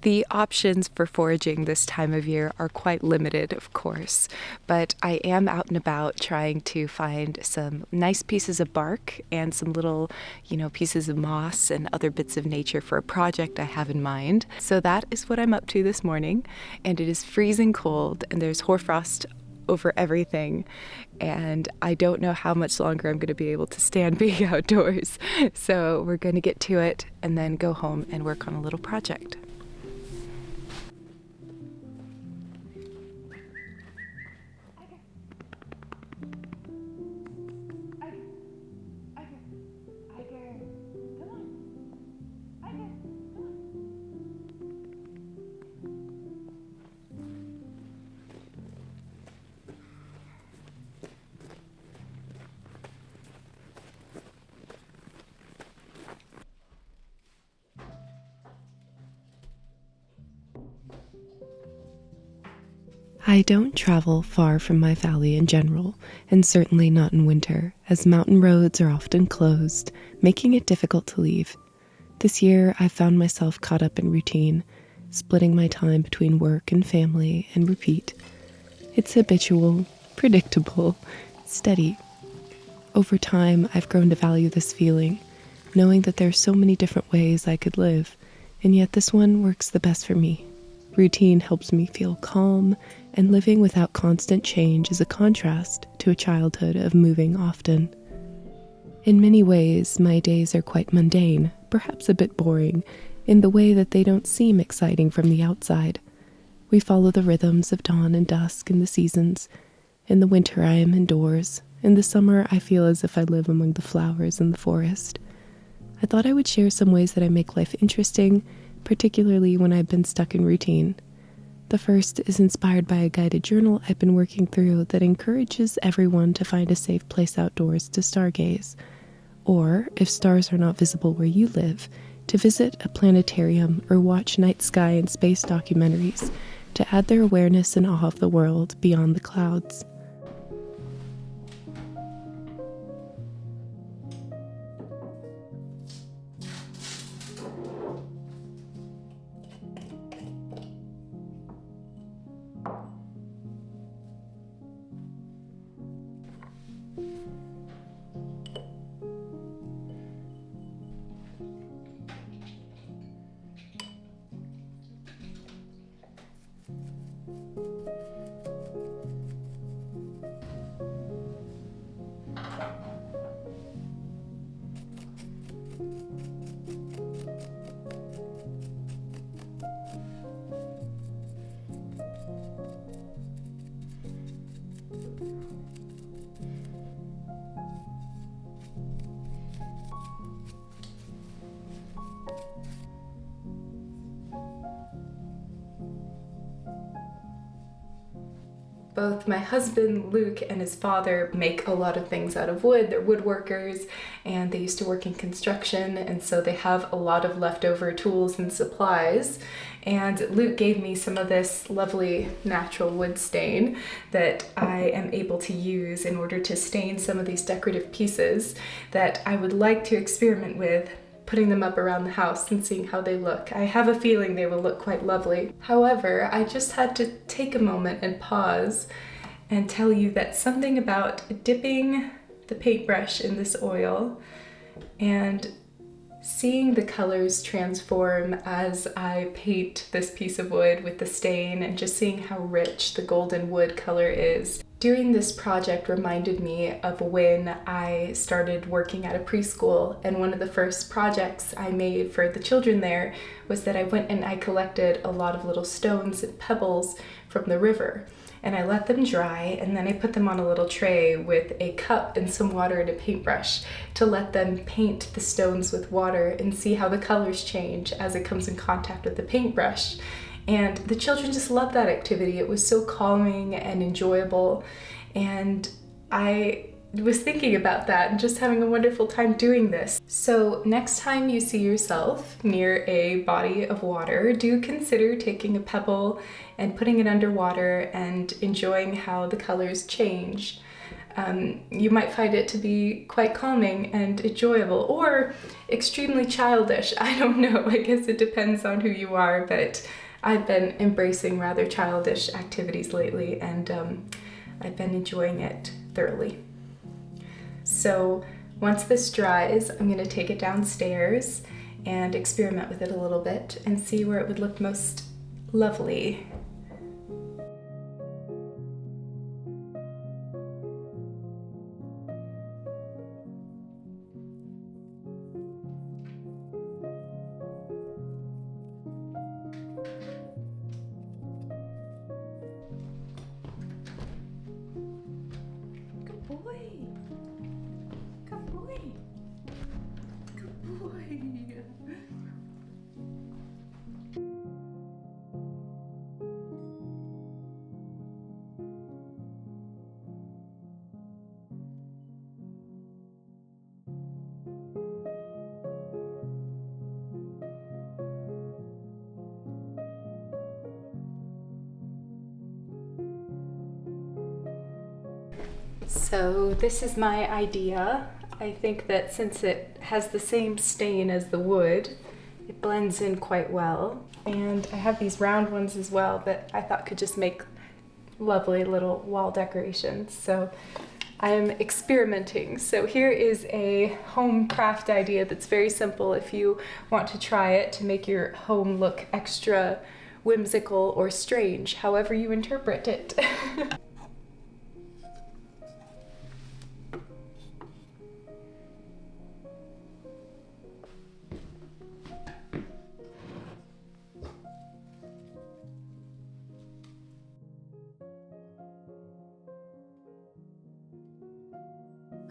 The options for foraging this time of year are quite limited, of course, but I am out and about trying to find some nice pieces of bark and some little, pieces of moss and other bits of nature for a project I have in mind. So that is what I'm up to this morning, and it is freezing cold and there's hoarfrost over everything, and I don't know how much longer I'm going to be able to stand being outdoors. So we're going to get to it and then go home and work on a little project. I don't travel far from my valley in general, and certainly not in winter, as mountain roads are often closed, making it difficult to leave. This year, I found myself caught up in routine, splitting my time between work and family, and repeat. It's habitual, predictable, steady. Over time, I've grown to value this feeling, knowing that there are so many different ways I could live, and yet this one works the best for me. Routine helps me feel calm, and living without constant change is a contrast to a childhood of moving often. In many ways, my days are quite mundane, perhaps a bit boring, in the way that they don't seem exciting from the outside. We follow the rhythms of dawn and dusk in the seasons. In the winter, I am indoors. In the summer, I feel as if I live among the flowers in the forest. I thought I would share some ways that I make life interesting, particularly when I've been stuck in routine. The first is inspired by a guided journal I've been working through that encourages everyone to find a safe place outdoors to stargaze, or, if stars are not visible where you live, to visit a planetarium or watch night sky and space documentaries to add their awareness and awe of the world beyond the clouds. Both my husband, Luke, and his father make a lot of things out of wood. They're woodworkers, and they used to work in construction, and so they have a lot of leftover tools and supplies. And Luke gave me some of this lovely natural wood stain that I am able to use in order to stain some of these decorative pieces that I would like to experiment with, putting them up around the house and seeing how they look. I have a feeling they will look quite lovely. However, I just had to take a moment and pause and tell you that something about dipping the paintbrush in this oil and seeing the colors transform as I paint this piece of wood with the stain, and just seeing how rich the golden wood color is during this project reminded me of when I started working at a preschool, and one of the first projects I made for the children there was that I went and I collected a lot of little stones and pebbles from the river, and I let them dry, and then I put them on a little tray with a cup and some water and a paintbrush to let them paint the stones with water and see how the colors change as it comes in contact with the paintbrush. And the children just loved that activity. It was so calming and enjoyable, and I was thinking about that and just having a wonderful time doing this. So next time you see yourself near a body of water, do consider taking a pebble and putting it underwater and enjoying how the colors change. You might find it to be quite calming and enjoyable, or extremely childish. I don't know, I guess it depends on who you are, but I've been embracing rather childish activities lately, and I've been enjoying it thoroughly. So once this dries, I'm going to take it downstairs and experiment with it a little bit and see where it would look most lovely. Good boy. Good boy. Good boy. So this is my idea. I think that since it has the same stain as the wood, it blends in quite well. And I have these round ones as well that I thought could just make lovely little wall decorations. So I am experimenting. So here is a home craft idea that's very simple if you want to try it to make your home look extra whimsical or strange, however you interpret it.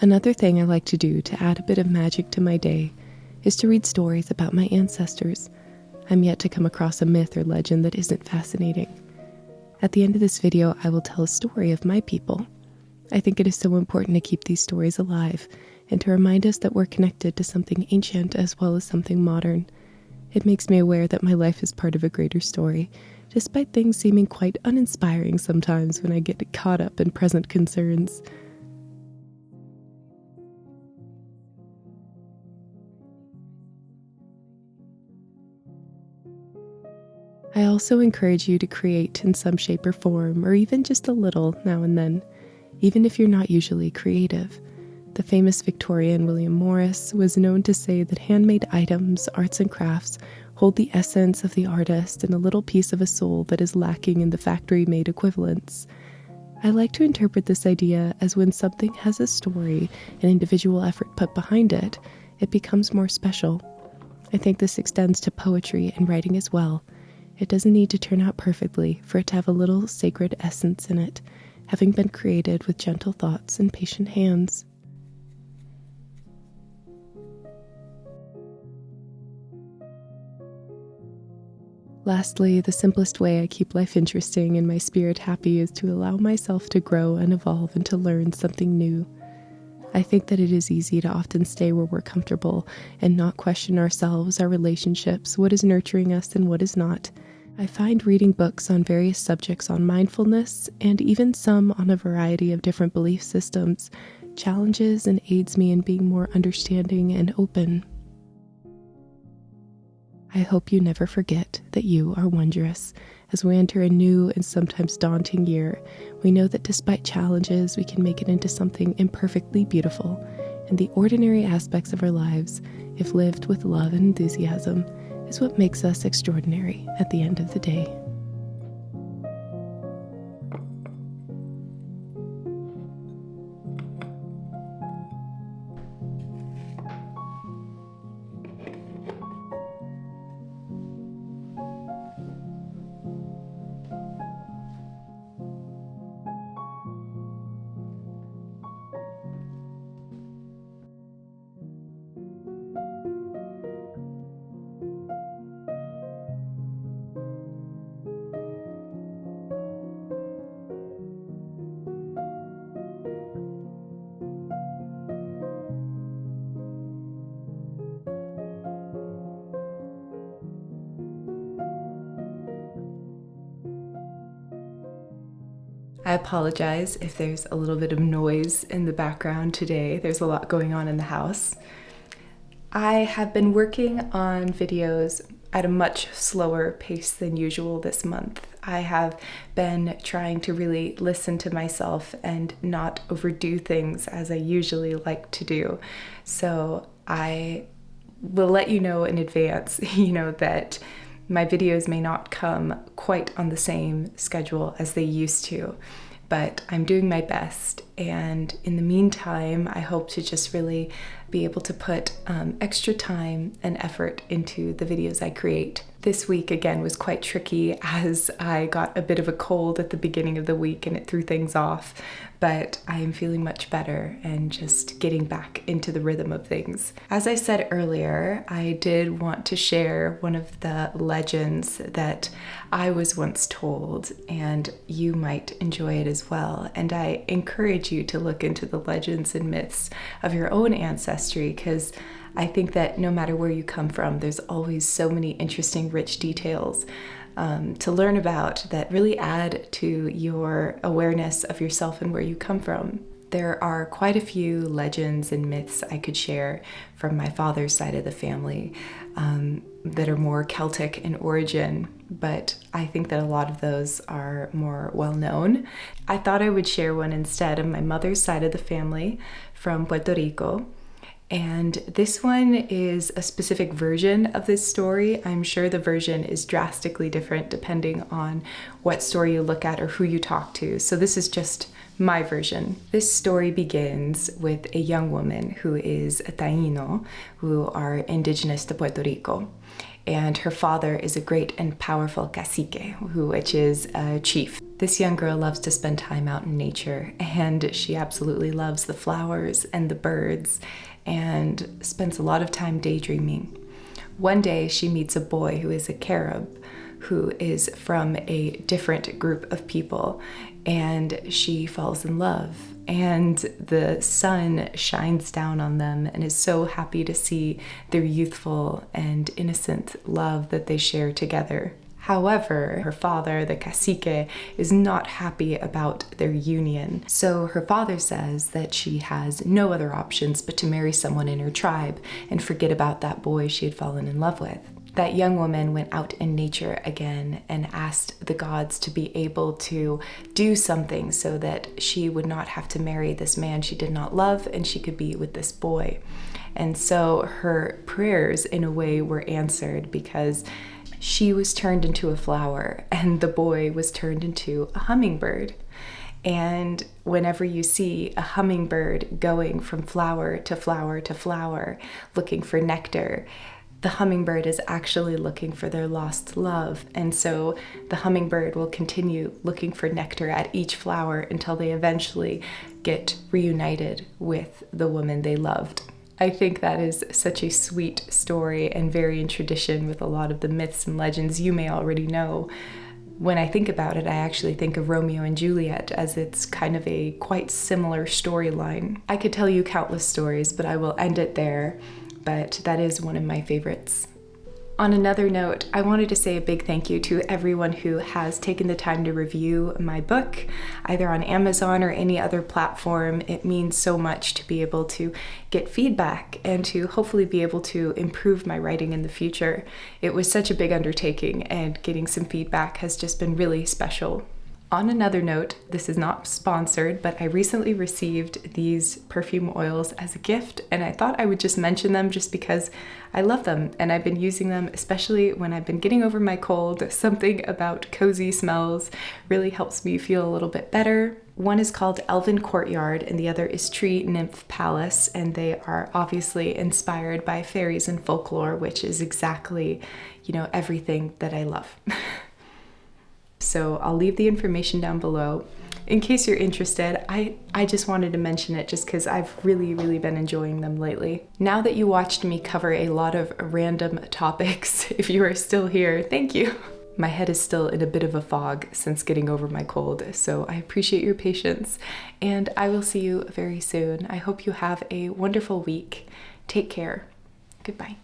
Another thing I like to do to add a bit of magic to my day is to read stories about my ancestors. I'm yet to come across a myth or legend that isn't fascinating. At the end of this video, I will tell a story of my people. I think it is so important to keep these stories alive and to remind us that we're connected to something ancient as well as something modern. It makes me aware that my life is part of a greater story, despite things seeming quite uninspiring sometimes when I get caught up in present concerns. I also encourage you to create in some shape or form, or even just a little now and then, even if you're not usually creative. The famous Victorian William Morris was known to say that handmade items, arts and crafts, hold the essence of the artist and a little piece of a soul that is lacking in the factory-made equivalents. I like to interpret this idea as when something has a story and individual effort put behind it, it becomes more special. I think this extends to poetry and writing as well. It doesn't need to turn out perfectly for it to have a little sacred essence in it, having been created with gentle thoughts and patient hands. Lastly, the simplest way I keep life interesting and my spirit happy is to allow myself to grow and evolve and to learn something new. I think that it is easy to often stay where we're comfortable and not question ourselves, our relationships, what is nurturing us and what is not. I find reading books on various subjects on mindfulness, and even some on a variety of different belief systems, challenges and aids me in being more understanding and open. I hope you never forget that you are wondrous. As we enter a new and sometimes daunting year, we know that despite challenges, we can make it into something imperfectly beautiful, and the ordinary aspects of our lives, if lived with love and enthusiasm, is what makes us extraordinary at the end of the day. I apologize if there's a little bit of noise in the background today. There's a lot going on in the house. I have been working on videos at a much slower pace than usual this month. I have been trying to really listen to myself and not overdo things as I usually like to do. So I will let you know in advance, that my videos may not come quite on the same schedule as they used to, but I'm doing my best. And in the meantime, I hope to just really be able to put extra time and effort into the videos I create. This week, again, was quite tricky as I got a bit of a cold at the beginning of the week and it threw things off, but I am feeling much better and just getting back into the rhythm of things. As I said earlier, I did want to share one of the legends that I was once told, and you might enjoy it as well. And I encourage you to look into the legends and myths of your own ancestry, because I think that no matter where you come from, there's always so many interesting, rich details to learn about that really add to your awareness of yourself and where you come from. There are quite a few legends and myths I could share from my father's side of the family that are more Celtic in origin, but I think that a lot of those are more well known. I thought I would share one instead of my mother's side of the family from Puerto Rico. And this one is a specific version of this story. I'm sure the version is drastically different depending on what story you look at or who you talk to. So this is just my version. This story begins with a young woman who is a Taíno, who are indigenous to Puerto Rico. And her father is a great and powerful cacique, which is a chief. This young girl loves to spend time out in nature, and she absolutely loves the flowers and the birds, and spends a lot of time daydreaming. One day she meets a boy who is a Carib, who is from a different group of people, and she falls in love. And the sun shines down on them and is so happy to see their youthful and innocent love that they share together. However, her father, the cacique, is not happy about their union. So her father says that she has no other options but to marry someone in her tribe and forget about that boy she had fallen in love with. That young woman went out in nature again and asked the gods to be able to do something so that she would not have to marry this man she did not love and she could be with this boy. And so her prayers, in a way, were answered because she was turned into a flower and the boy was turned into a hummingbird. And whenever you see a hummingbird going from flower to flower to flower, looking for nectar, the hummingbird is actually looking for their lost love. And so the hummingbird will continue looking for nectar at each flower until they eventually get reunited with the woman they loved. I think that is such a sweet story and very in tradition with a lot of the myths and legends you may already know. When I think about it, I actually think of Romeo and Juliet, as it's kind of a quite similar storyline. I could tell you countless stories, but I will end it there. But that is one of my favorites. On another note, I wanted to say a big thank you to everyone who has taken the time to review my book, either on Amazon or any other platform. It means so much to be able to get feedback and to hopefully be able to improve my writing in the future. It was such a big undertaking, and getting some feedback has just been really special. On another note, this is not sponsored, but I recently received these perfume oils as a gift, and I thought I would just mention them just because I love them, and I've been using them, especially when I've been getting over my cold. Something about cozy smells really helps me feel a little bit better. One is called Elven Courtyard, and the other is Tree Nymph Palace, and they are obviously inspired by fairies and folklore, which is exactly, everything that I love. So I'll leave the information down below in case you're interested. I just wanted to mention it just because I've really been enjoying them lately. Now that you watched me cover a lot of random topics, if you are still here, thank you. My head is still in a bit of a fog since getting over my cold, so I appreciate your patience, and I will see you very soon. I hope you have a wonderful week. Take care. Goodbye.